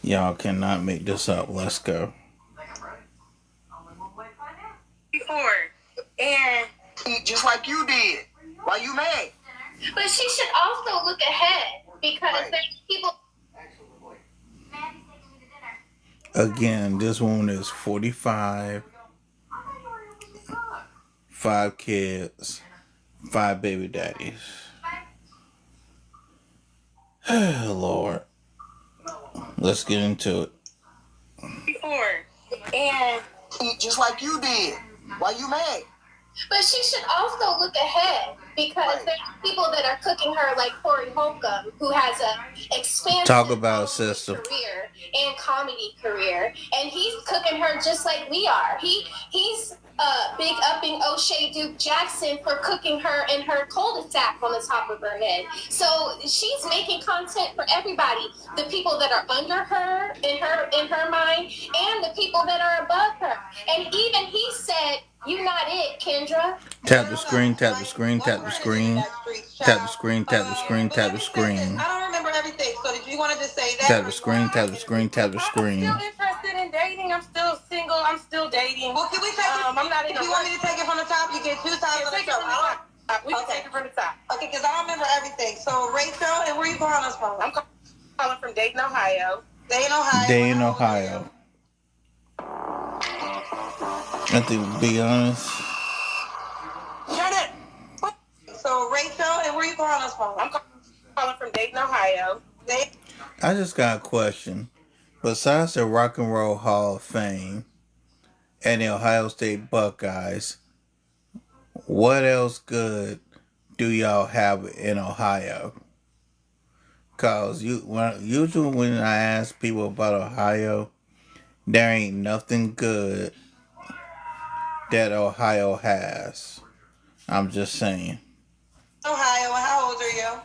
Y'all cannot make this up. Let's go. Before. And just like you did. Why you mad? but she should also look ahead because there's people. Again, this woman is 45, 5 kids, 5 baby daddies. Lord. Let's get into it. Before. And just like you did. Why you mad? but she should also look ahead because there's people that are cooking her like Corey Holcomb, who has a expansive Talk about sister career and comedy career, and he's cooking her just like we are. He's big upping O'Shea Duke Jackson for cooking her in her cul-de-sac on the top of her head. So she's making content for everybody. The people that are under her in her mind, and the people that are above her. And even he said, "You not it, Kendra." Tap the screen, tap the screen, tap the screen. Tap the screen, tap the screen, tap the screen. I don't remember everything, so did you want to just say that? Tap the screen, tap the screen, tap the screen. I'm still interested in dating. I'm still single. I'm still dating. Well, can we take it? I'm not. If you want me to take it from the top, you get 2 times on the show. We can take it from the top. Okay, because I don't remember everything. So, Rachel, and where are you calling us from? I'm calling from Dayton, Ohio. Dayton, Ohio. Dayton, Ohio. I think, to be honest. Shut it. So, Rachel, and where are you calling us from? I'm calling from Dayton, Ohio. I just got a question. Besides the Rock and Roll Hall of Fame and the Ohio State Buckeyes, what else good do y'all have in Ohio? Cause usually when I ask people about Ohio, there ain't nothing good that Ohio has. I'm just saying. Ohio, how old are you?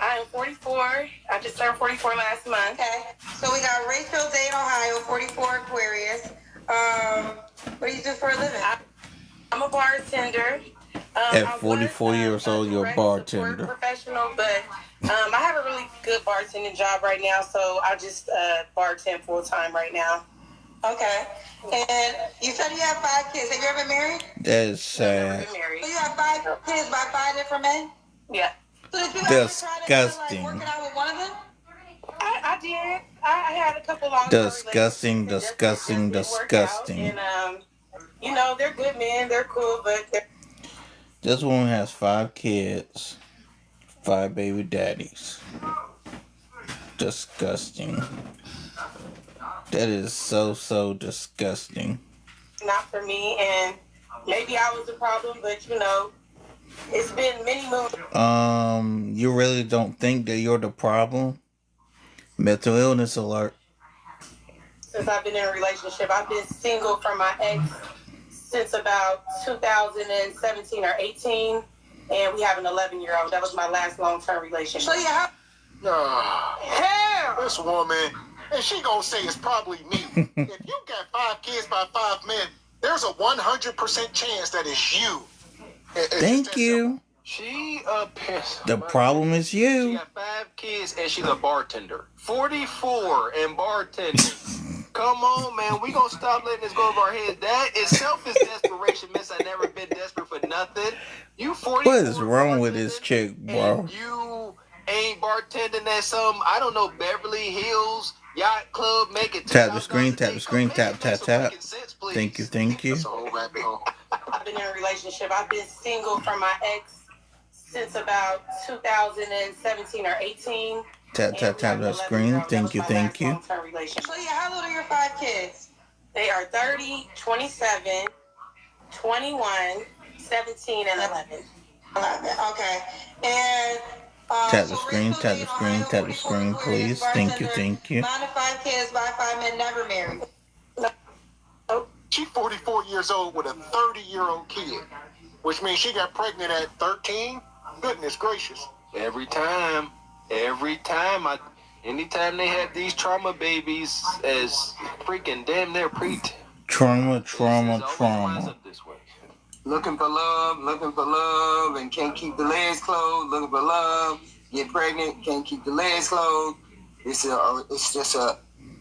I'm 44. I just turned 44 last month. Okay. So we got Rachel, Dayton, Ohio, 44, Aquarius. What do you do for a living? I'm a bartender. At 44 years old, you're a bartender. Professional, but I have a really good bartending job right now, so I just bartend full time right now. Okay. And you said you have 5 kids. Have you ever been married? That is sad. So you have 5 kids by 5 different men? Yeah. So did you Disgusting. Ever try to, working out with one of them? I did. I had a couple long Disgusting, disgusting, disgusting. And they're good men. They're cool, but this woman has 5 kids, 5 baby daddies. Disgusting. That is so disgusting. Not for me, and maybe I was the problem, but it's been many moons. You really don't think that you're the problem? Mental illness alert. Since I've been in a relationship, I've been single from my ex since about 2017 or 18, and we have an 11-year-old. That was my last long-term relationship. So yeah. Hell, this woman, and she gonna say it's probably me. If you got 5 kids by 5 men, there's a 100% chance that it's you. Thank you. She a piss. The problem is She you. got 5 kids and she's a bartender. 44 and bartending. Come on, man. We gonna stop letting this go over our heads. That itself is desperation, miss. I never been desperate for nothing. You 44. What is wrong with this chick, bro? And you ain't bartending at some, I don't know, Beverly Hills yacht club. Make it. Tap the screen, tap the screen, tap. Thank you. That's a whole rabbit hole. I've been in a relationship. I've been single from my ex since about 2017 or 18. Tap that screen. Thank you. So yeah, how old are your 5 kids? They are 30, 27, 21, 17, and 11. 11. Okay. And tap the screen, tap the screen, please. Thank you. 9 to 5 kids by 5 men, never married. She's 44 years old with a 30-year-old kid, which means she got pregnant at 13. Goodness gracious. Every time, anytime they have these trauma babies as freaking damn near trauma. Looking for love, and can't keep the legs closed. Looking for love, get pregnant, can't keep the legs closed. It's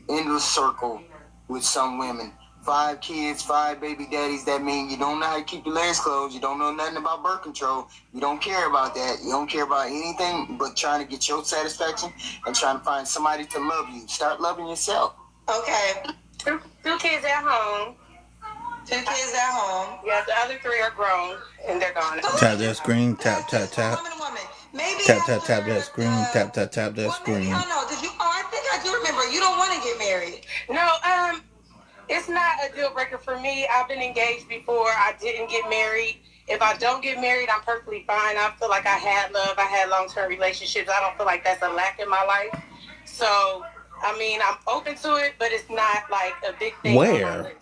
endless circle with some women. 5 kids, 5 baby daddies. That means you don't know how to keep your legs closed. You don't know nothing about birth control. You don't care about that. You don't care about anything but trying to get your satisfaction and trying to find somebody to love you. Start loving yourself. Okay. Two kids at home. 2 kids at home. Yeah, the other 3 are grown and they're gone. Tap that screen. Tap, tap, tap. Woman to woman. Maybe Tap, after, tap, tap that screen. Tap, tap, tap that well, maybe, screen. I don't know. Did you? Oh, I think I do remember. You don't want to get married. No, it's not a deal breaker for me. I've been engaged before. I didn't get married. If I don't get married, I'm perfectly fine. I feel like I had love. I had long-term relationships. I don't feel like that's a lack in my life. So, I mean, I'm open to it, but it's not like a big thing. Where?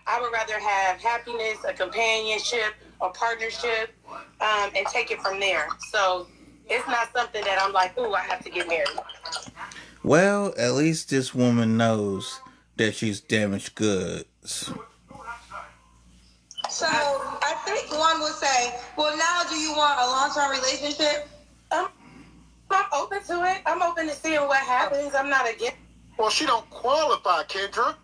I would rather have happiness, a companionship, a partnership, and take it from there. So it's not something that I'm like, ooh, I have to get married. Well, at least this woman knows that she's damaged goods. So I think one would say, well, now do you want a long-term relationship? I'm open to it. I'm open to seeing what happens. I'm not against. Well, she don't qualify, Kendra.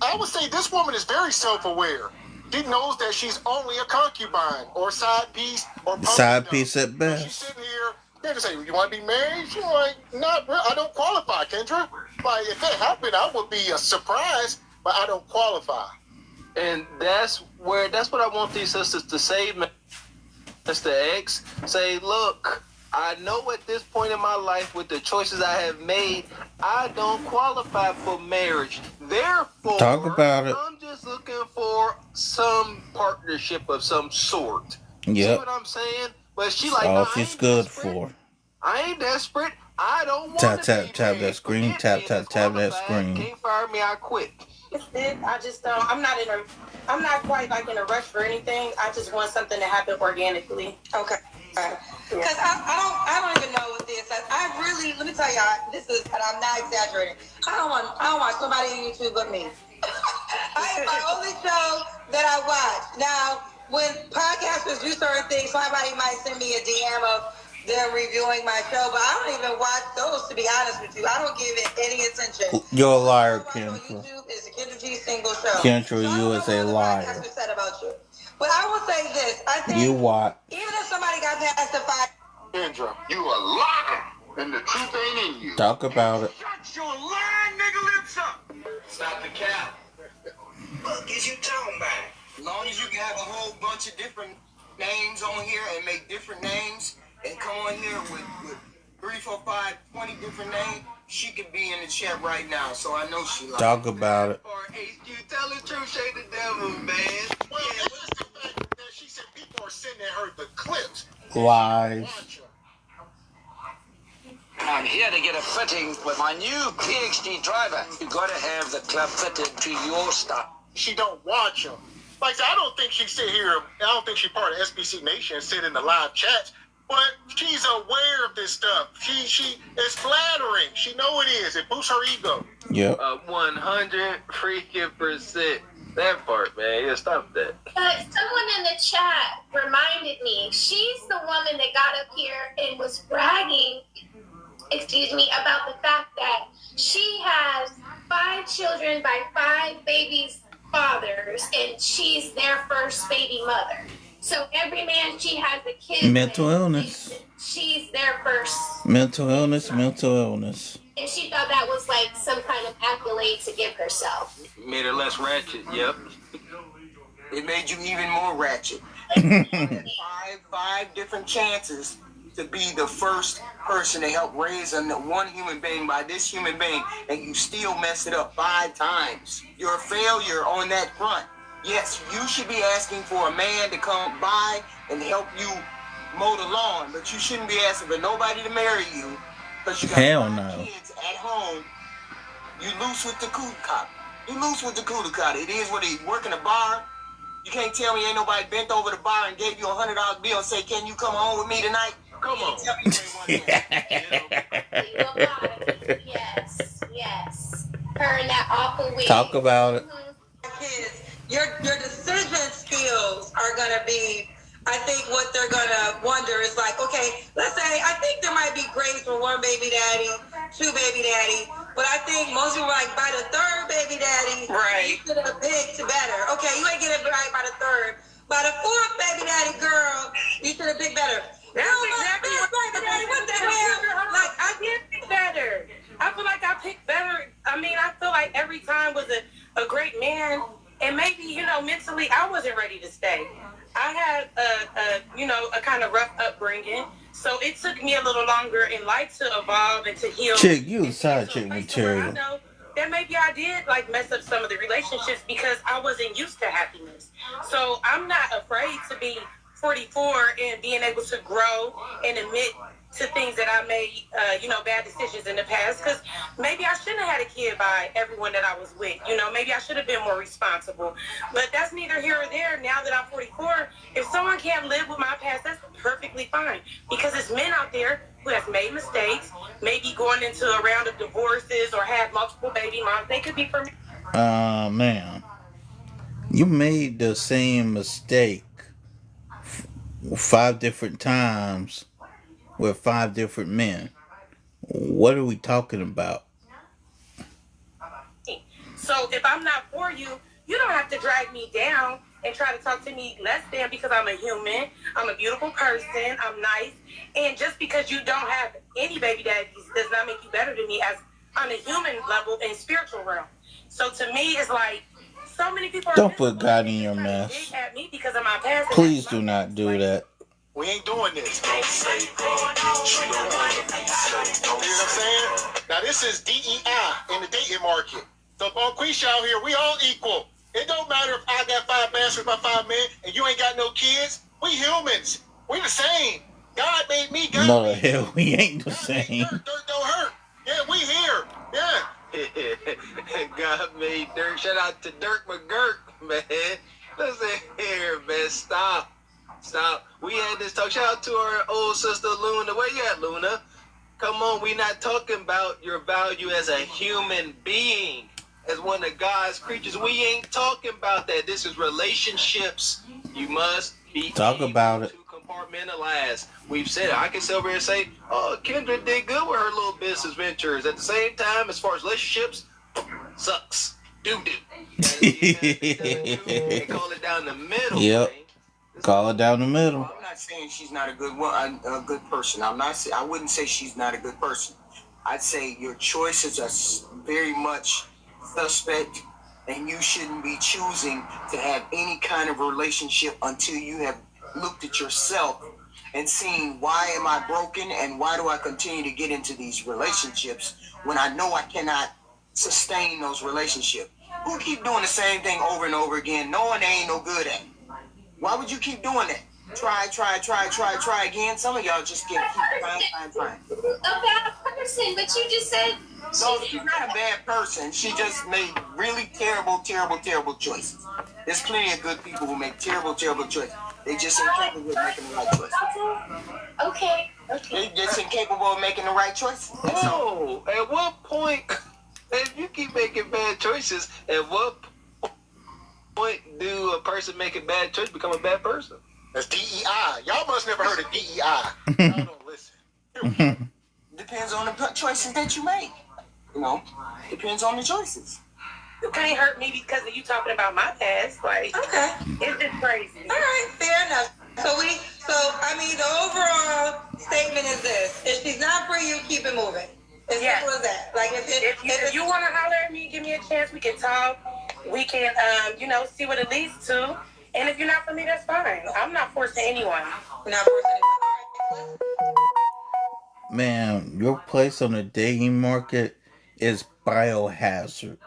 I would say this woman is very self-aware. She knows that she's only a concubine or side piece or Side piece at She's best. sitting here. They just say, "You want to be married?" She's like, "Not really. I don't qualify, Kendra. Like, if it happened, I would be a surprise, but I don't qualify." And that's what I want these sisters to say, Mr. X. Say, look, I know at this point in my life with the choices I have made, I don't qualify for marriage. Therefore, Talk about it. I'm just looking for some partnership of some sort. See Yep. what I'm saying? But she like, All no, I she's ain't good desperate. for. I ain't desperate. I don't want Tap, to tap, be tap married. that screen. Forget Tap, me. tap, tap that Qualified. screen. Can't fire me, I quit. I just don't. I'm not quite like in a rush for anything. I just want something to happen organically. Okay. Because I don't even know what this. I really, let me tell y'all, this is, and I'm not exaggerating. I don't want somebody on YouTube but me. I my only show that I watch. Now, when podcasters do certain things, somebody might send me a DM of them reviewing my show, but I don't even watch those, to be honest with you. I don't give it any attention. You're a liar, All I watch on Kendra. YouTube is the Kendra G single show. Kendra, So I don't you know is what a other liar. podcasters said about you. But I will say this. I think You what? even if somebody got past the 5, Kendra, you a liar, and the truth ain't in you. Talk about it. Shut your lying nigga lips up. Stop the cap. Fuck is you talking about? As long as you can have a whole bunch of different names on here and make different names and come on here with 3, 4, 5, 20 different names, she could be in the chat right now. So I know she like Talk about it. Or HQ, tell the truth, shake the devil, man. Well, it's just the fact that she said people are sending her the clips. Lies. Watch her. I'm here to get a fitting with my new PhD driver. You gotta have the club fitted to your style. She don't watch them. Like I said, I don't think she sit here. I don't think she's part of SBC Nation and sit in the live chats. But she's aware of this stuff. She is flattering. She know it is. It boosts her ego. Yep. 100 freaking %. That part, man. Yeah, stop that. Someone in the chat reminded me, she's the woman that got up here and was bragging, about the fact that she has 5 children by 5 babies' fathers, and she's their first baby mother. So every man she has a kid Mental with, illness. she's their first. Mental illness. Mental illness. And she thought that was like some kind of accolade to give herself. Made her less ratchet, yep. it made you even more ratchet. 5 different chances to be the first person to help raise one human being by this human being, and you still mess it up 5 times. You're a failure on that front. Yes, you should be asking for a man to come by and help you mow the lawn, but you shouldn't be asking for nobody to marry you because you got Hell 5 no. kids at home. You loose with the cootie. You loose with the cootie. It is what it is. Working a bar. You can't tell me ain't nobody bent over the bar and gave you $100 bill and say, "Can you come home with me tonight?" Come on. Tell me you ain't want that. Yes. Her and that awful wig. Talk about it. kids, your decision skills are gonna be I think what they're gonna wonder is like, okay, let's say I think there might be grace for one baby daddy, two baby daddy, but I think most people are like by the third baby daddy, Right. you should have picked better. Okay, you ain't get it right by the third. By the fourth baby daddy girl, you should have picked better. That's exactly what baby daddy. What the hell? Like I did pick better. I feel like I picked better. I mean, I feel like every time was a great man, and maybe, you know, mentally I wasn't ready to stay. I had a kind of rough upbringing, so it took me a little longer in life to evolve and to heal. Chick, you and side to chick a place to where I material. know that maybe I did like mess up some of the relationships because I wasn't used to happiness. So I'm not afraid to be 44 and being able to grow and admit to things that I made, bad decisions in the past. Because maybe I shouldn't have had a kid by everyone that I was with. You know, maybe I should have been more responsible. But that's neither here or there. Now that I'm 44, if someone can't live with my past, that's perfectly fine. Because it's men out there who have made mistakes, maybe going into a round of divorces or had multiple baby moms. They could be for me. Man, you made the same mistake 5 different times with 5 different men. What are we talking about? So if I'm not for you, you don't have to drag me down and try to talk to me less than because I'm a human, I'm a beautiful person, I'm nice. And just because you don't have any baby daddies does not make you better than me as on a human level and spiritual realm. So to me, it's like so many people are Don't put miserable. God in They your try to mess. dig at me because of my past. Please do not do that. We ain't doing this. You know what I'm saying? Now this is DEI in the dating market. So on Quisha out here, we all equal. It don't matter if I got 5 masters by 5 men and you ain't got no kids. We humans. We the same. God made me. God No, the made hell, we ain't the God made same. dirt don't hurt. Yeah, we here. Yeah. God made Dirk. Shout out to Dirk McGurk, man. Listen here, man. Stop. We had this talk. Shout out to our old sister Luna. Where you at, Luna? Come on, we not talking about your value as a human being, as one of God's creatures. We ain't talking about that. This is relationships. You must be Talk about it. to compartmentalize. We've said it. I can sit over here and say, oh, Kendra did good with her little business ventures. At the same time, as far as relationships, sucks. Doo-doo. And call it down the middle. Yep. Man. Call it down the middle. I'm not saying she's not a good person. I wouldn't say she's not a good person. I'd say your choices are very much suspect, and you shouldn't be choosing to have any kind of relationship until you have looked at yourself and seen, why am I broken and why do I continue to get into these relationships when I know I cannot sustain those relationships? Who keep doing the same thing over and over again knowing they ain't no good at it? Why would you keep doing that? Try again. Some of y'all just keep trying. A bad person, but you just said No, she's not a bad person. She just made really terrible choices. There's plenty of good people who make terrible choices. They just incapable of making the right choice. okay. They just incapable of making the right choice. Whoa! At what point, if you keep making bad choices, at what point do a person making bad choice become a bad person? That's DEI. Y'all must never heard of DEI. Y'all don't listen. Depends on the choices that you make. You know, depends on the choices. You can't hurt me because of you talking about my past. Like, okay. it's just crazy. All right, fair enough. The overall statement is this: if she's not for you, keep it moving. As simple as that. Like, if you want to holler at me, give me a chance. We can talk. We can, see what it leads to. And if you're not for me, that's fine. I'm not forcing anyone. You're not forcing anyone. Man, your place on the dating market is biohazard.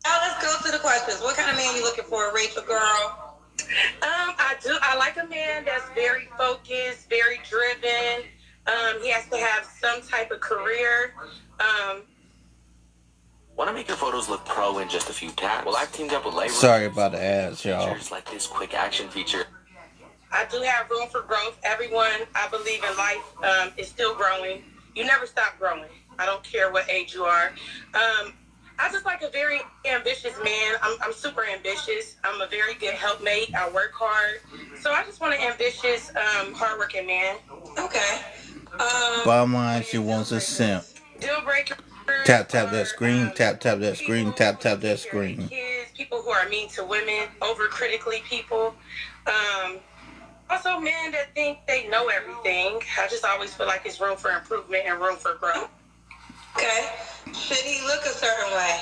Now let's go to the questions. What kind of man you looking for, Rachel girl? I like a man that's very focused, very driven. He has to have some type of career. Want to make your photos look pro in just a few taps? Well, I've teamed up with labor. Sorry about the ads, y'all. Features like this quick action feature. I do have room for growth. Everyone, I believe in life, is still growing. You never stop growing. I don't care what age you are. I just like a very ambitious man. I'm super ambitious. I'm a very good helpmate. I work hard. So I just want an ambitious, hardworking man. Okay. Bottom line, she wants a simp. Deal breaker. Tap that screen. Tap that screen. Tap that screen. Kids, people who are mean to women, overcritically people. Also, men that think they know everything. I just always feel like it's room for improvement and room for growth. Okay. Should he look a certain way?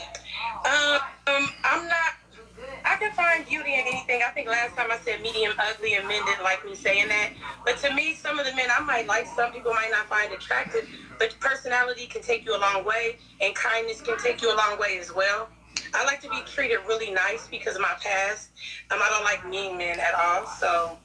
I'm not. I can find beauty in anything. I think last time I said medium ugly, and men didn't like me saying that. But to me, some of the men I might like, some people might not find attractive. But personality can take you a long way, and kindness can take you a long way as well. I like to be treated really nice because of my past. I don't like mean men at all. So,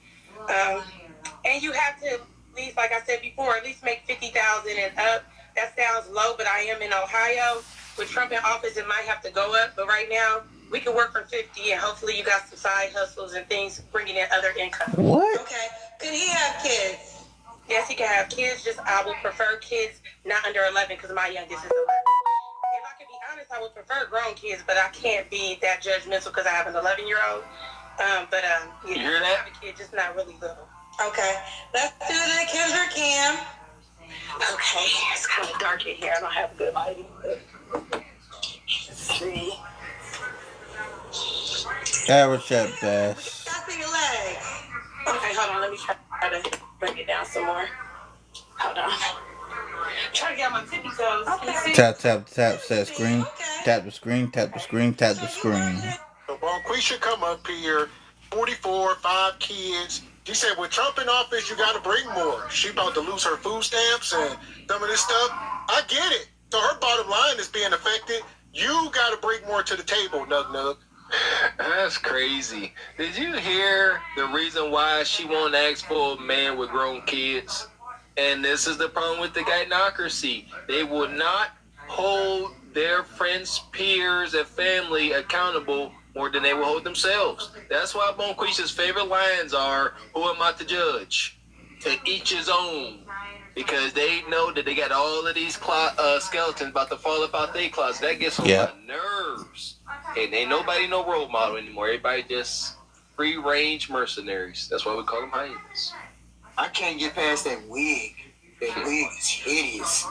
and you have to at least, like I said before, at least make $50,000 and up. That sounds low, but I am in Ohio. With Trump in office, it might have to go up. But right now, we can work for 50, and hopefully you got some side hustles and things bringing in other income. What? Okay. Could he have kids? Yes, he can have kids. Just I would prefer kids not under 11 because my youngest is 11. If I can be honest, I would prefer grown kids, but I can't be that judgmental because I have an 11-year-old. You hear that? I have a kid, just not really little. Okay. Let's do the Kendra Cam. Okay, it's kind of dark in here. I don't have good lighting. Let's see. Average at best. Stop your legs. Okay, hold on. Let me try to bring it down some more. Hold on. Try to get on my tippy toes. Okay. Tap that screen. Tap the screen. Tap the screen. Tap the screen. So Bonquisha come up here, 44, 5 kids. She said, with Trump in office, you got to bring more. She about to lose her food stamps and some of this stuff. I get it. So her bottom line is being affected. You got to bring more to the table, Nug. That's crazy. Did you hear the reason why she won't ask for a man with grown kids? And this is the problem with the gynocracy. They will not hold their friends, peers, and family accountable more than they will hold themselves. That's why Bonquisha's favorite lines are, "Who am I to judge? To each his own." Because they know that they got all of these skeletons about to fall up out their closet. That gets on my nerves. And ain't nobody no role model anymore. Everybody just free-range mercenaries. That's why we call them hyenas. I can't get past that wig. That wig is hideous.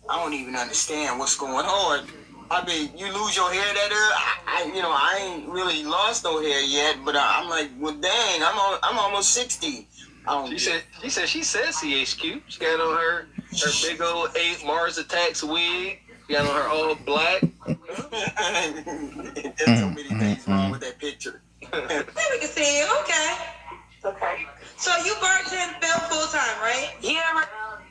I don't even understand what's going on. I mean, you lose your hair that early. I ain't really lost no hair yet, but I'm like, well, dang, I'm almost 60. She said she says CHQ. She got on her big old 8 Mars Attacks wig. She got on her all black. There's so many things wrong with that picture. There we can see you. Okay. Okay. So you bartend full time, right? Yeah,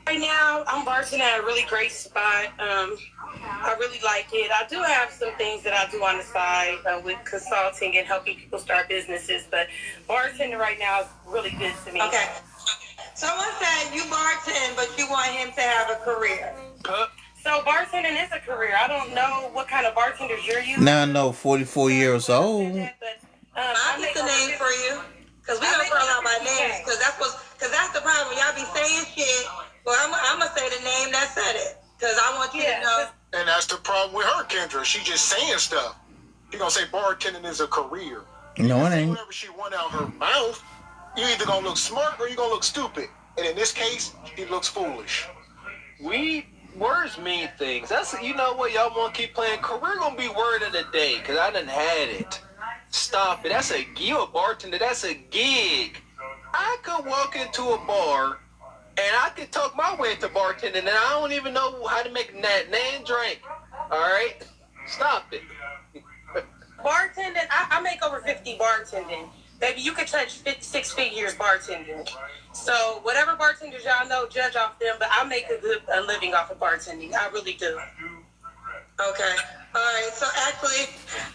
right now I'm bartending at a really great spot. I really like it. I do have some things that I do on the side with consulting and helping people start businesses, but bartending right now is really good to me. Okay. Someone said you bartend, but you want him to have a career. So bartending is a career. I don't know what kind of bartenders you're using. Now I know 44 years old. I'll get the name for you. Because we don't call out by names. Because that's the problem. Y'all be saying shit. Well, I'm going to say the name that said it. Because I want you to know. And that's the problem with her, Kendra. She just saying stuff. She gonna say bartending is a career. No, it ain't. Whatever she want out her mouth, you either gonna look smart or you gonna look stupid. And in this case, she looks foolish. Words mean things. That's, you know what, y'all want to keep playing. Career gonna be word of the day, because I done had it. Stop it. You a bartender. That's a gig. I could walk into a bar and I could talk my way into bartending, and I don't even know how to make that name drink. All right? Stop it. Bartending, I make over 50 bartending. Baby, you could touch 6 figures bartending. So whatever bartenders y'all know, judge off them, but I make a living off of bartending. I really do. Okay. All right. So actually,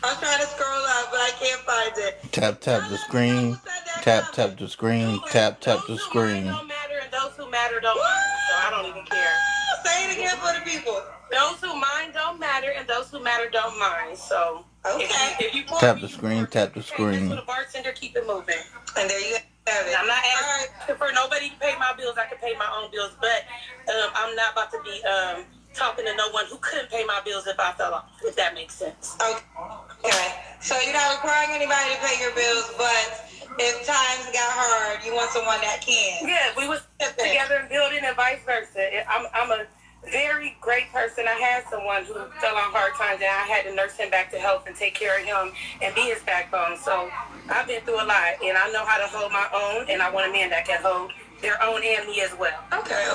I'm trying to scroll up, but I can't find it. Tap the screen. Tap the screen. Tap the screen. Those who mind don't matter, and those who matter don't mind. So I don't even care. Say it again for the people. Those who mind don't matter, and those who matter don't mind. So if you tap the screen. Tap the screen. The bartender, keep it moving. And there you have it. I'm not asking for nobody to pay my bills. I can pay my own bills, but I'm not about to be talking to no one who couldn't pay my bills if I fell off, if that makes sense. Okay. So you're not requiring anybody to pay your bills, but if times got hard, you want someone that can. Yeah, we was together and building and vice versa. I'm a very great person. I had someone who fell on hard times and I had to nurse him back to health and take care of him and be his backbone. So I've been through a lot and I know how to hold my own, and I want a man that can hold their own and me as well. Okay.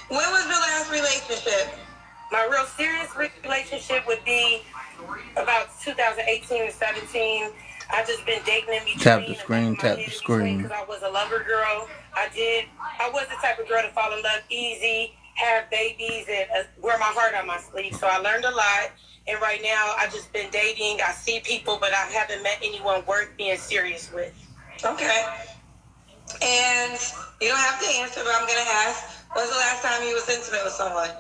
When was your last relationship? My real serious relationship would be about 2018 and 17. I just been dating in between. Tap the screen, tap the screen. Because I was a lover girl. I was the type of girl to fall in love easy, have babies, and wear my heart on my sleeve. So I learned a lot. And right now, I just been dating. I see people, but I haven't met anyone worth being serious with. Okay. And you don't have to answer, but I'm going to ask, when's the last time you was intimate with someone?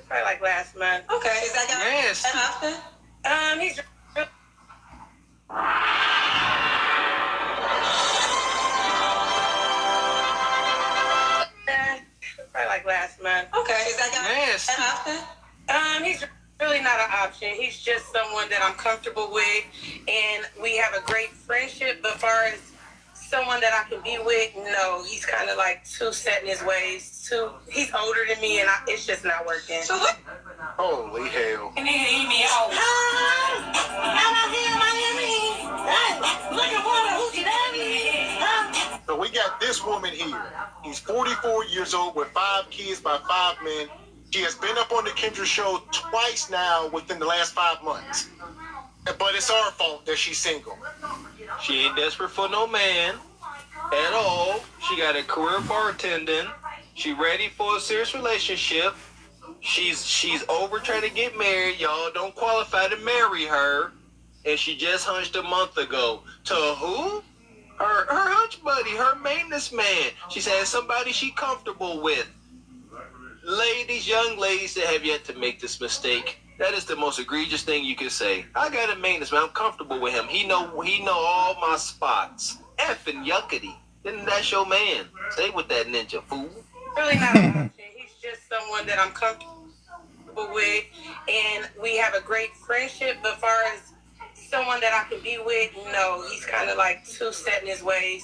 Probably like last month. Okay. Is that Yes. an option? He's probably like last month. Okay. Is that Yes. an option? He's really not an option. He's just someone that I'm comfortable with, and we have a great friendship. But as far as someone that I can be with, no, he's kind of like too set in his ways. He's older than me, and it's just not working. So what? Holy hell. So we got this woman here. He's 44 years old with 5 kids by 5 men. She has been up on the Kendra show twice now within the last 5 months. But it's our fault that she's single. She ain't desperate for no man at all. She got a career bartending. She ready for a serious relationship. She's over trying to get married. Y'all don't qualify to marry her. And she just hunched a month ago. To who? Her hunch buddy, her maintenance man. She's had somebody she comfortable with. Ladies, young ladies that have yet to make this mistake, that is the most egregious thing you can say. I got a maintenance man. I'm comfortable with him. He know all my spots. Effing yuckity. Then that's your man. Stay with that ninja, fool. Really not an option. He's just someone that I'm comfortable with, and we have a great friendship. But as far as someone that I can be with, no, he's kind of like too set in his ways.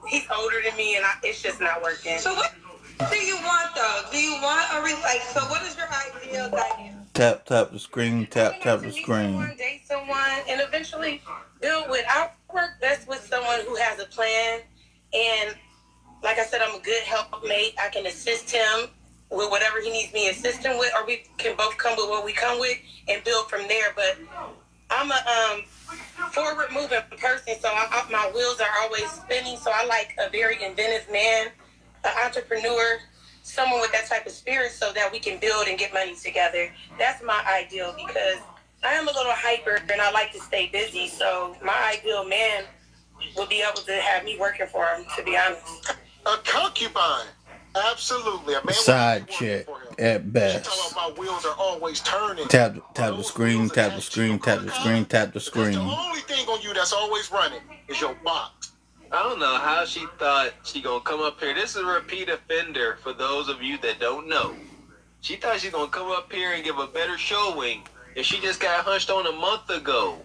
He's older than me, and it's just not working. So what do you want, though? Do you want so what is your ideal dynamic? Tap the screen, tap the screen. Date someone, and eventually build with. I work best with someone who has a plan, and like I said, I'm a good helpmate. I can assist him with whatever he needs me assisting with, or we can both come with what we come with and build from there. But I'm a forward-moving person, so my wheels are always spinning. So I like a very inventive man, an entrepreneur, someone with that type of spirit, so that we can build and get money together. That's my ideal, because I am a little hyper and I like to stay busy. So my ideal man would be able to have me working for him, to be honest. A concubine. Absolutely. A man Side chick at best. She talking about my wheels are always turning. Tap the screen, tap the screen, tap the screen, tap the screen. The only thing on you that's always running is your box. I don't know how she thought she gonna come up here. This is a repeat offender for those of you that don't know. She thought she's gonna come up here and give a better showing, and she just got hunched on a month ago.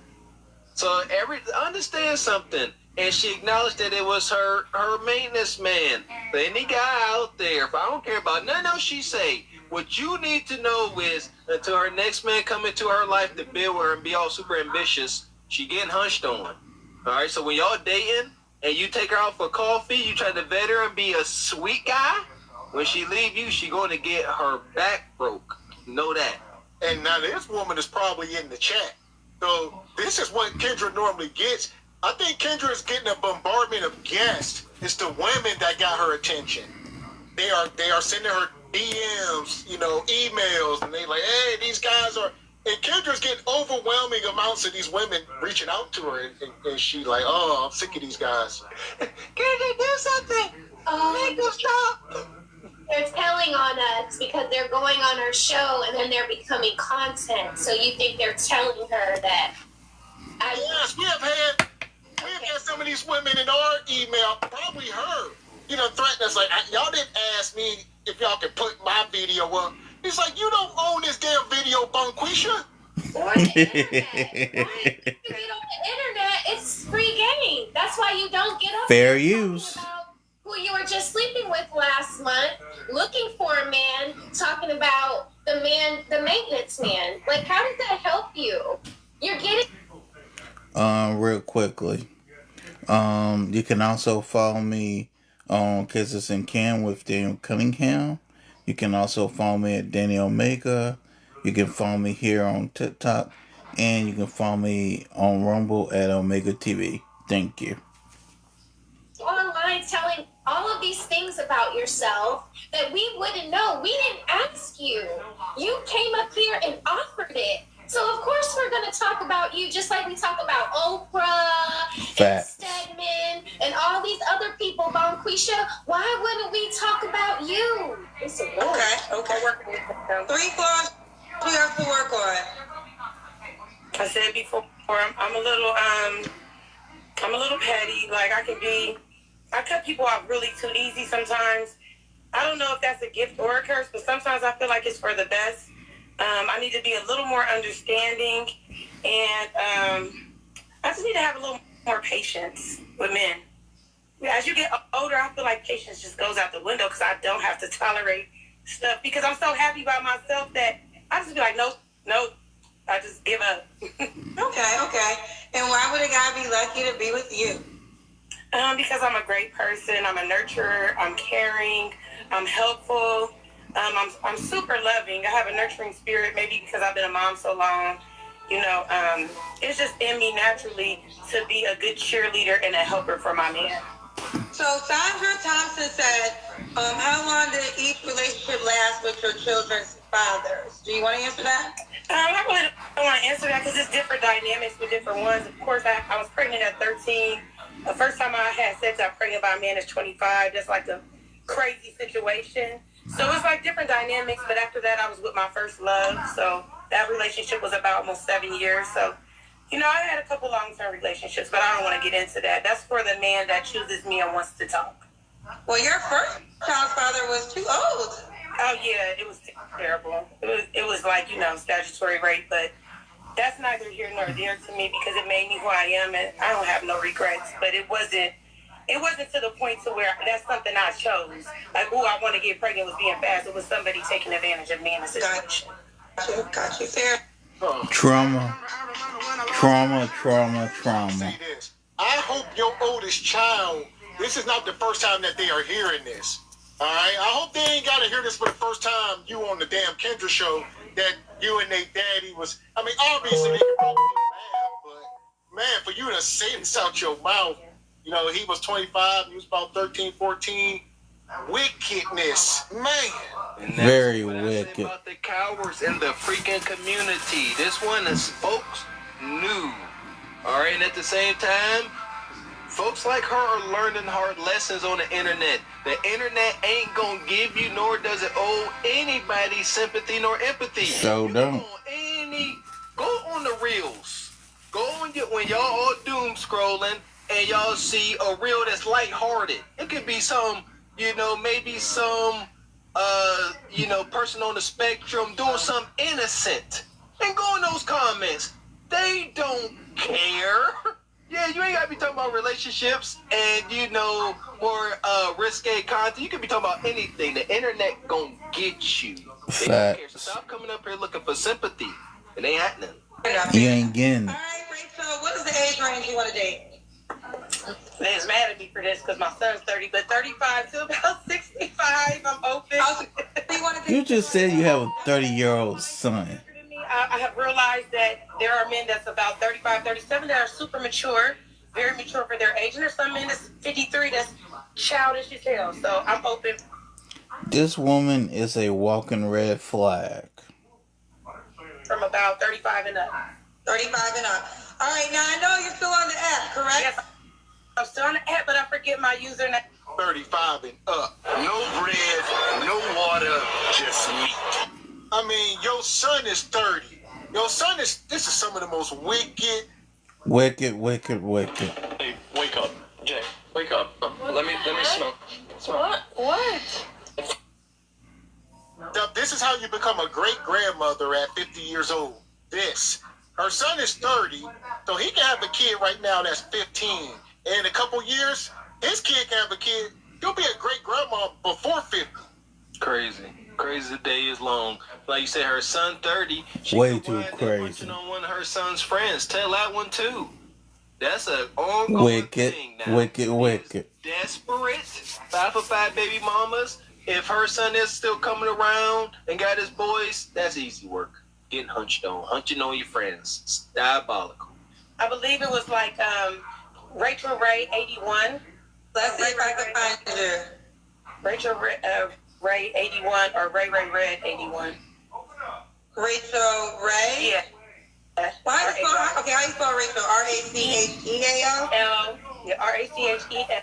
So understand something. And she acknowledged that it was her maintenance man. Any guy out there, if I don't care about nothing else she say, what you need to know is until her next man come into her life to build her and be all super ambitious, she getting hunched on. All right, so when y'all dating and you take her out for coffee, you try to vet her and be a sweet guy, when she leave you, she going to get her back broke. Know that. And now this woman is probably in the chat. So this is what Kendra normally gets. I think Kendra is getting a bombardment of guests. It's the women that got her attention. They are sending her DMs, emails, and they like, hey, these guys are. And Kendra's getting overwhelming amounts of these women reaching out to her, and she like, oh, I'm sick of these guys. Kendra, do something. Make them stop. They're telling on us because they're going on our show and then they're becoming content. So you think they're telling her that? Yes, we have had some of these women in our email, probably her. threatened us like, y'all didn't ask me if y'all could put my video up. He's like, you don't own this damn video, Bonquisha. Or the internet. Right? You get on the internet, it's free game. That's why you don't get up Fair there use. talking about who you were just sleeping with last month, looking for a man, talking about the maintenance man. Like, how does that help you? You're getting Real quickly. You can also follow me on Kisses and Cam with Daniel Cunningham. You can also follow me at Danny Omega. You can follow me here on TikTok. And you can follow me on Rumble at Omega TV. Thank you. online telling all of these things about yourself that we wouldn't know. We didn't ask you. You came up here and offered it. So of course we're going to talk about you just like we talk about Oprah and Stedman and all these other people, Bonquisha. Why wouldn't we talk about you? Okay. 3 floors we have to work on. I said before, I'm a little petty. Like I cut people off really too easy sometimes. I don't know if that's a gift or a curse, but sometimes I feel like it's for the best. I need to be a little more understanding, and I just need to have a little more patience with men. As you get older, I feel like patience just goes out the window because I don't have to tolerate stuff because I'm so happy about myself that I just be like, nope. I just give up. Okay. And why would a guy be lucky to be with you? Because I'm a great person. I'm a nurturer. I'm caring. I'm helpful. I'm super loving. I have a nurturing spirit, maybe because I've been a mom so long. It's just in me naturally to be a good cheerleader and a helper for my man. So Sandra Thompson said, how long did each relationship last with your children's fathers? Do you want to answer that? I really don't want to answer that because it's different dynamics with different ones. Of course, I was pregnant at 13. The first time I had sex, I was pregnant by a man at 25. That's like a crazy situation. So it's like different dynamics. But after that, I was with my first love. So that relationship was about almost 7 years. So, I had a couple long-term relationships, but I don't want to get into that. That's for the man that chooses me and wants to talk. Well, your first child's father was too old. Oh, yeah, it was terrible. It was like, statutory rape, but that's neither here nor there to me because it made me who I am, and I don't have no regrets. But it wasn't to the point to where that's something I chose. Like, I want to get pregnant was being fast. It was somebody taking advantage of me in the situation. Got you. Fair. Trauma. I hope your oldest child, this is not the first time that they are hearing this. All right? I hope they ain't got to hear this for the first time you on the damn Kendra show that you and their daddy was, obviously they could probably do math, but man, for you to say this out your mouth, he was 25, he was about 13, 14. Wickedness, man. And Very what wicked. I say about the cowards in the freaking community. This one is folks new. All right, and at the same time, folks like her are learning hard lessons on the internet. The internet ain't gonna give you, nor does it owe anybody sympathy nor empathy. So don't. Go on the reels. Go on when y'all all doom scrolling and y'all see a reel that's lighthearted. It could be some, maybe some, person on the spectrum doing something innocent. And go in those comments. They don't care. Yeah, you ain't got to be talking about relationships and, more risque content. You could be talking about anything. The internet gonna get you. They don't care. So stop coming up here looking for sympathy. It ain't happening. You ain't getting it. All right, Rachel, what is the age range you want to date? They's mad at me for this because my son's 30, but 35 to about 65, I'm open. You just said you have a 30-year-old son. I have realized that there are men that's about 35, 37 that are super mature, very mature for their age, and there's some men that's 53 that's childish as hell. So I'm open. This woman is a walking red flag. From about 35 and up. 35 and up. All right, now I know you're still on the app, correct? Yes, I'm still on the app, but I forget my username. 35 and up. No bread, no water, just meat. Your son is 30. This is some of the most wicked. Wicked. Hey, wake up. Jay, wake up. Let me smoke. grandmother at 50 years old. Her son is 30, so he can have a kid right now that's 15. And in a couple years, his kid can have a kid. He'll be a great grandma before 50. Crazy. Crazy the day is long. Like you said, her son 30. She Way could too wind up crazy. punching on one of her son's friends. Tell that one too. That's an ongoing Wicked, thing now. wicked. Desperate. 5 for 5 baby mamas. If her son is still coming around and got his boys, that's easy work. Getting hunching on your friends. It's diabolical. I believe it was like Rachel Ray 81. Let's see if I can find you. Rachel Ray 81 or Ray Red 81. Rachel Ray? Yeah. Why do you spell, okay, how you spell Rachel? R-A-C-H-E-A-L? L. Yeah, R-A-C-H-E-L.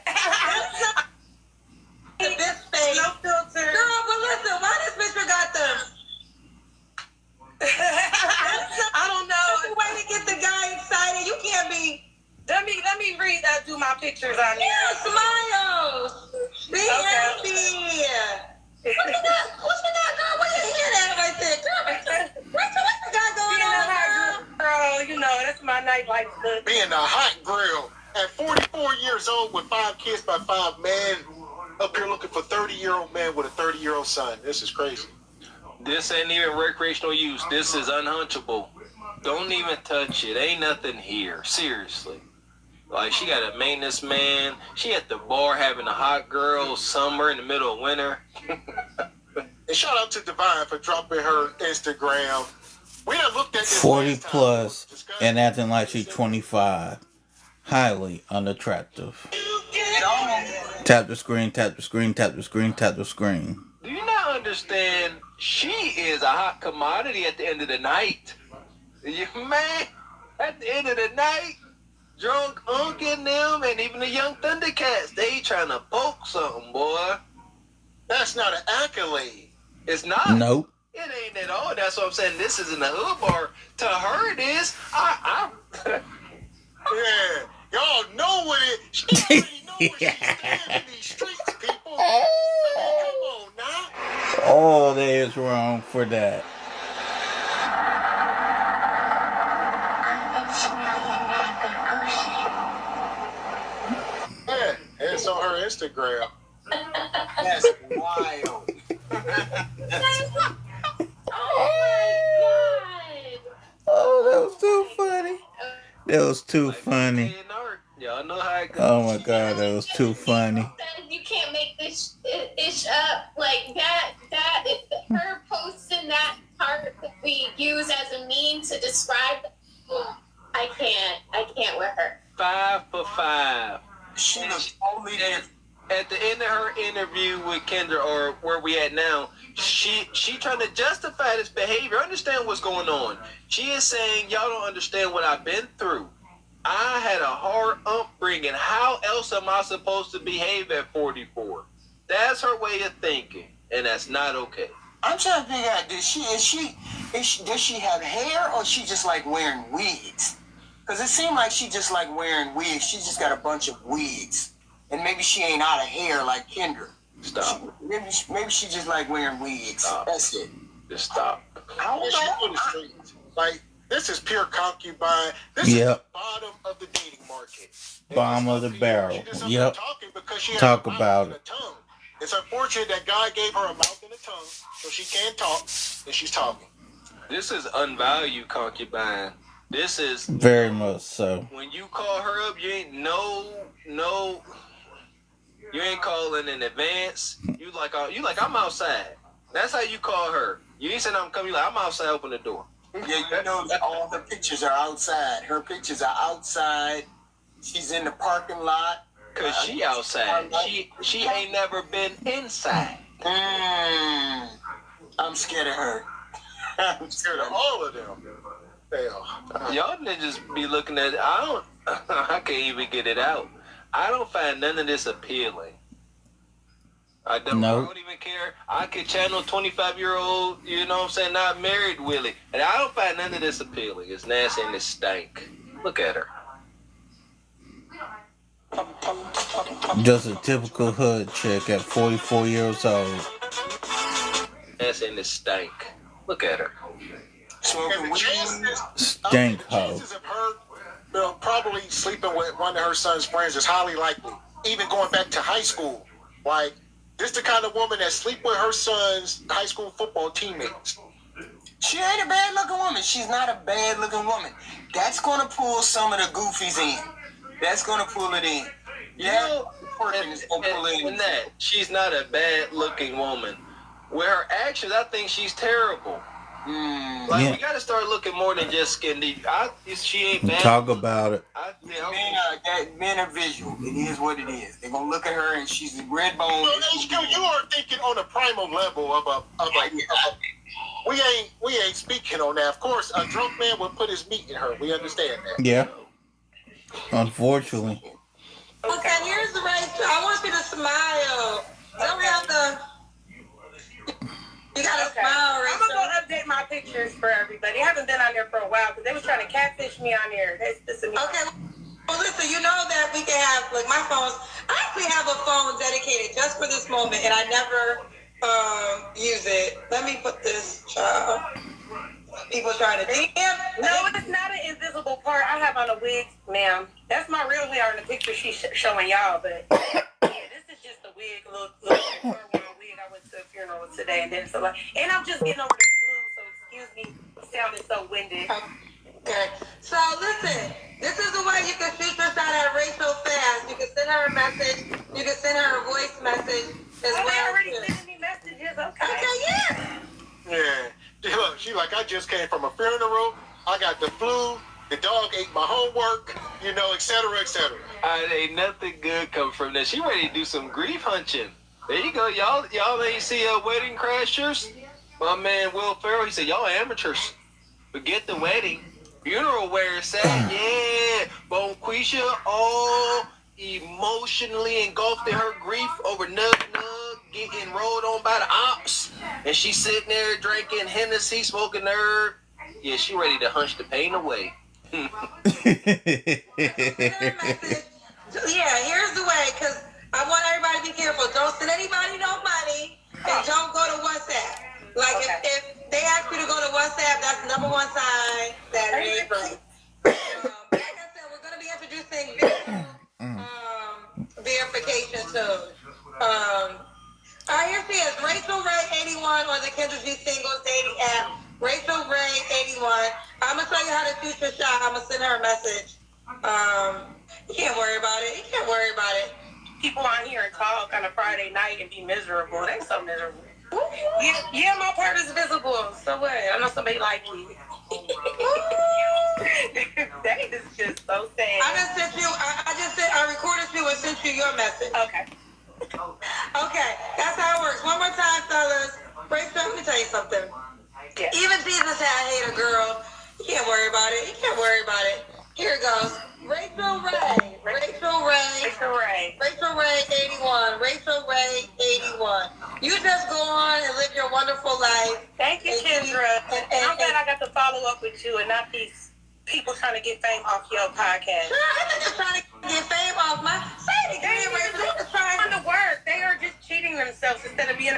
The bitch face. No filter. Girl, but listen, why this bitch got them? I don't know. That's the way to get the guy excited. You can't be. Let me read do my pictures on here. Yeah, smiles. Be happy. Look at that, girl. What you hear that right there? Girl, what the guy going on, girl? You know, that's my nightlife look. Being a hot girl at 44 years old with 5 kids by 5 men, up here looking for 30-year-old man with a 30-year-old son. This is crazy. This ain't even recreational use. This is unhunchable. Don't even touch it. Ain't nothing here. Seriously. Like, she got a maintenance man. She at the bar having a hot girl summer in the middle of winter. And shout out to Divine for dropping her Instagram. We done looked at this 40 last time. plus and acting like she's 25. Highly unattractive. Tap the screen, tap the screen, tap the screen, tap the screen. Do you not understand? She is a hot commodity at the end of the night. Man, at the end of the night, Drunk Unk and them and even the young Thundercats, they trying to poke something, boy. That's not an accolade. It's not. Nope. It ain't at all. That's what I'm saying. This isn't a FUBAR. To her, it is. Yeah. Y'all know what it. She already know what she's doing in these streets, people. I mean, come on now. All that is wrong for that. Yeah, it's on her Instagram. That's wild. Oh my god! Oh, that was too funny. That was too funny. Y'all know how it goes. Oh my god, that was too funny. You can't make this ish up like that. That is her posting that part that we use as a meme to describe. I can't with her. 5 for 5. She looks totally different. At the end of her interview with Kendra, or where we at now, she trying to justify this behavior. Understand what's going on. She is saying, y'all don't understand what I've been through. I had a hard upbringing. How else am I supposed to behave at 44? That's her way of thinking, and that's not okay. I'm trying to figure out, does she have hair, or she just like wearing wigs? Because it seemed like she just like wearing wigs. She just got a bunch of wigs. And maybe she ain't out of hair like Kendra. Stop. Maybe she just like wearing wigs. Stop. That's it. Just stop. I don't And she's know. on the streets. Like, this is pure concubine. This is Yep. the bottom of the dating market. Bottom of the barrel. She just up Yep. there talking because she has Talk a mouth about and a it. tongue. It's unfortunate that God gave her a mouth and a tongue so she can talk, and she's talking. This is unvalued concubine. This is Very much so. when you call her up, you ain't you ain't calling in advance. You like I'm outside. That's how you call her. You ain't saying I'm coming. You like I'm outside. Open the door. Yeah, you know that all her pictures are outside. Her pictures are outside. She's in the parking lot. Cause she outside. She ain't never been inside. I'm scared of her. I'm scared of all of them. Hell. Y'all niggas be looking at. I can't even get it out. I don't find none of this appealing. I don't even care. I could channel 25-year-old, you know what I'm saying, not married Willie. And I don't find none of this appealing. It's nasty and it stank. Look at her. Just a typical hood chick at 44 years old. Nasty and it stank. Look at her. Smoking And weed. Stank the hoe. chances of her probably sleeping with one of her son's friends is highly likely. Even going back to high school. Like, this the kind of woman that sleep with her son's high school football teammates. She ain't a bad looking woman. She's not a bad looking woman. That's gonna pull some of the goofies in. That's gonna pull it in. Yeah, person is gonna pull it in. And that she's not a bad looking woman. With her actions, I think she's terrible. Like, Yeah. we got to start looking more than just skin deep. She ain't bad. Talk about it. Men are visual. It is what it is. They're gonna look at her and she's a red bone. Well, HQ, you are thinking on a primal level we ain't speaking on that. Of course, a drunk man would put his meat in her. We understand that. Yeah. Unfortunately. Okay, here's the right. I want you to smile. Don't have to. You gotta smile, I'm gonna go update my pictures for everybody. I haven't been on there for a while because they was trying to catfish me on there. That's pissing me off. Okay. Well, listen, you know that we can have, like, my phones. I actually have a phone dedicated just for this moment, and I never use it. Let me put this. People trying to DM. No, it's not an invisible part. I have on a wig, ma'am. That's my real hair in the picture she's showing y'all, but yeah, this is just a wig, little short wig. I went to a funeral today, and then and I'm just getting over the flu, so excuse me, sounding so winded. Okay. So listen, this is the way you can shoot your shot at Rachel fast. You can send her a message. You can send her a voice message as well. They already sending me messages. Okay, yeah. Yeah. Look, she like, I just came from a funeral. I got the flu. The dog ate my homework. You know, et cetera, et cetera. Ain't nothing good come from that. She ready to do some grief hunting. There you go. Y'all ain't see Wedding Crashers? My man Will Ferrell, he said, y'all amateurs. Forget the wedding. Funeral wear sad, yeah. Bonquisha all emotionally engulfed in her grief over Nug getting rolled on by the ops. And she's sitting there drinking Hennessy, smoking herb. Yeah, she ready to hunch the pain away. Yeah, here's the way, because I want everybody to be careful. Don't send anybody no money, and don't go to WhatsApp. Like, if they ask you to go to WhatsApp, that's the number one sign that it ain't right. Like I said, we're going to be introducing verification soon. Here she is, Rachel Ray 81 on the Kendra G Singles dating app. Rachel Ray 81. I'm going to show you how to shoot your shot. I'm going to send her a message. You can't worry about it. You can't worry about it. People on here and talk on a Friday night and be miserable. They so miserable. Yeah, my part is visible. So what? I know somebody like me. That is just so sad. I just sent you. I recorded you and sent you your message. Okay. Okay, that's how it works. One more time, fellas. Rachel, let me tell you something. Yeah. Even Jesus had a hater, girl. You can't worry about it. You can't worry about it. Here it goes. Rachel Ray. Rachel Ray. Rachel Ray. Rachel Ray 81. Rachel Ray 81. You just go on and live your wonderful life. Thank you, Kendra. And I'm glad I got to follow up with you and not these people trying to get fame off your podcast. Sure, I'm not just trying to get fame off my. Say it again, Rachel. I'm just trying to work. They are just cheating themselves instead of being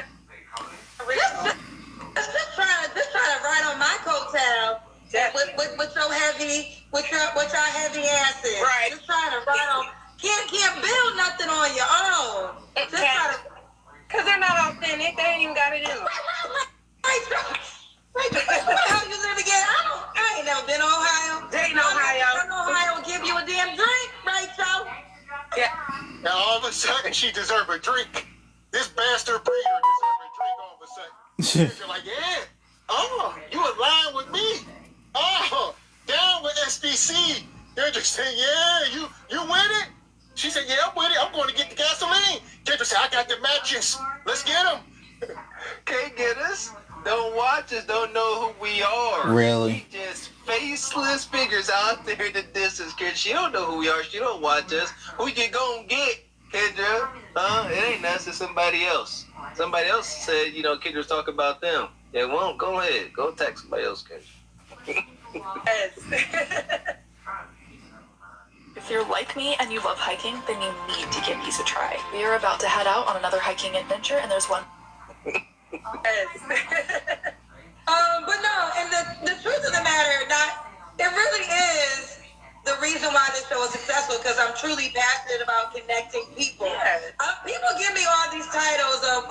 just trying to ride on my coattail. With your heavy, with your heavy asses. Right. Just trying to ride on. Can't build nothing on your own. Just try to. Because they're not authentic. They ain't even got it in them. Rachel, where the hell you live again? I ain't never been to Ohio. Dayton, Ohio. Ohio will give you a damn drink, Rachel. Yeah. Now all of a sudden she deserve a drink. This bastard breeder deserve a drink all of a sudden. You're like, yeah. Oh, you align with me. Oh, down with SBC. They're just saying, yeah, you with it? She said, yeah, I'm with it. I'm going to get the gasoline. Kendra said, I got the matches. Let's get them. Can't get us. Don't watch us. Don't know who we are. Really? We just faceless figures out there in the distance. Kendra, she don't know who we are. She don't watch us. Who you gonna get, Kendra? It ain't us. It's somebody else. Somebody else said, Kendra's talking about them. Yeah, well, go ahead. Go attack somebody else, Kendra. If you're like me and you love hiking, then you need to give these a try. We are about to head out on another hiking adventure, and there's one. But no, and the truth of the matter, it really is the reason why this show is successful, because I'm truly passionate about connecting people. Yes. People give me all these titles of,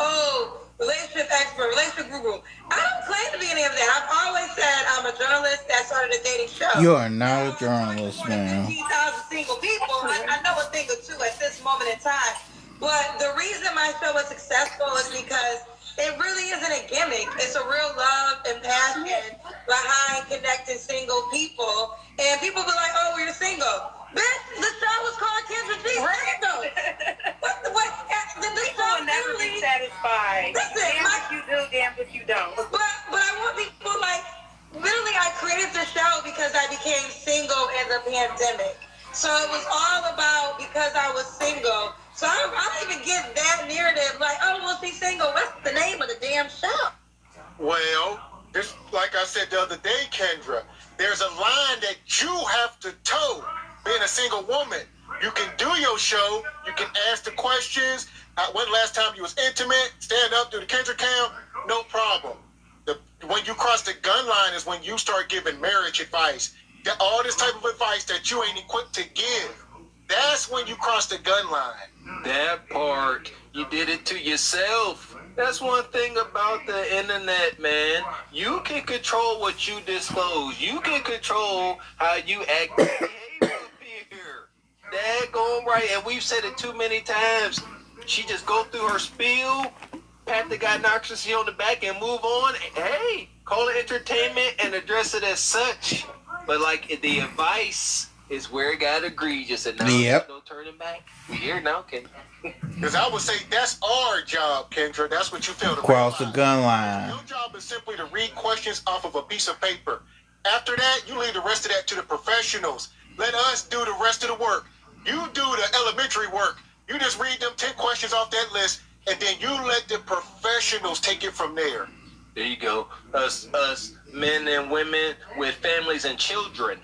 relationship expert, relationship guru. I don't claim to be any of that. I've always said I'm a journalist that started a dating show. You are not a journalist, man. 15,000 single people. I know a thing or two at this moment in time. But the reason my show is successful is because it really isn't a gimmick. It's a real love and passion behind connecting single people. And people be like, oh, you're single. Bitch, the show was called Kendra G. Single. People will never be satisfied. Listen, damn if you do, damn if you don't. But I want people literally I created the show because I became single in the pandemic. So it was all about because I was single. So I don't even get that narrative like, oh, well, she's single. What's the name of the damn show? Well, just like I said the other day, Kendra, there's a line that you have to toe being a single woman. You can do your show. You can ask the questions. When the last time you was intimate, stand up, do the Kendra count, no problem. When you cross the gun line is when you start giving marriage advice. All this type of advice that you ain't equipped to give. That's when you cross the gun line. That part, you did it to yourself. That's one thing about the internet, man. You can control what you disclose. You can control how you act and behave up here. Daggone right. And we've said it too many times. She just go through her spiel, pat the guy narcissistic on the back and move on. Hey, call it entertainment and address it as such. But like the advice is where it got egregious, and now there's no turning back. We here now, Kendra. Because I would say that's our job, Kendra. That's what you feel to Cross realize. the gun line. Your job is simply to read questions off of a piece of paper. After that, you leave the rest of that to the professionals. Let us do the rest of the work. You do the elementary work. You just read them 10 questions off that list, and then you let the professionals take it from there. There you go. Us men and women with families and children.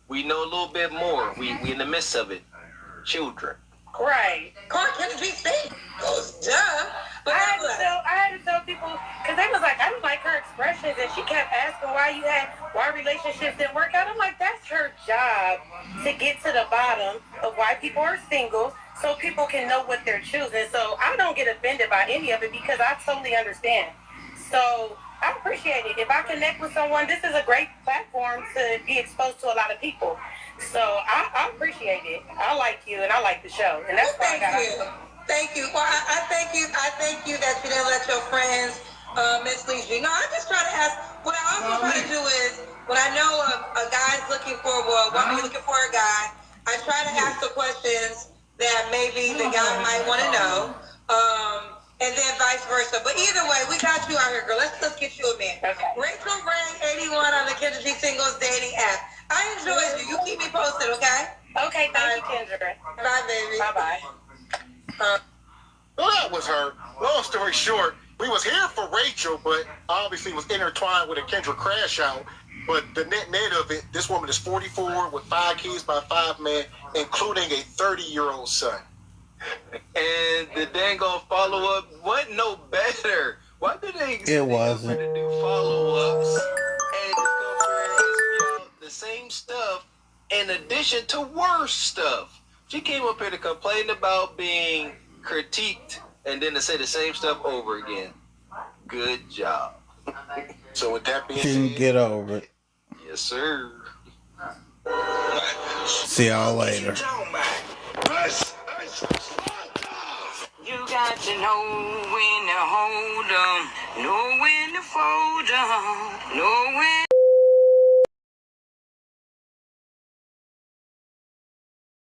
We know a little bit more. We in the midst of it. Children. Right. Call Kendra G. Singles, duh. But I had to tell people, because they was like, I didn't like her expressions, and she kept asking why relationships didn't work out. I'm like, that's her job to get to the bottom of why people are single, so people can know what they're choosing. So I don't get offended by any of it because I totally understand. So I appreciate it. If I connect with someone, this is a great platform to be exposed to a lot of people. So I appreciate it. I like you and I like the show. And that's why I got it. Thank you. Well, I thank you. I thank you that you didn't let your friends mislead you. No, I just try to ask. What I also try to do is, when I know a guy's looking for a woman looking for a guy, I try to ask the questions that maybe the guy might want to know, and then vice versa. But either way, we got you out here, girl. Let's get you a man. Okay. Rachel Ray 81 on the Kendra G Singles dating app. I enjoyed you. You keep me posted, okay? Okay, thank you, Kendra. Bye, baby. Bye-bye. Well, that was her. Long story short, we was here for Rachel, but obviously was intertwined with a Kendra crash out. But the net of it, this woman is 44 with 5 kids by 5 men, including a 30-year-old son. And the dang on follow-up wasn't no better. Why did they It wasn't. to do follow-ups and discover the same stuff in addition to worse stuff? She came up here to complain about being critiqued and then to say the same stuff over again. Good job. So with that being She can said, get over it. Yes, sir. See y'all later. You got to know when to hold 'em, know when to fold 'em, know when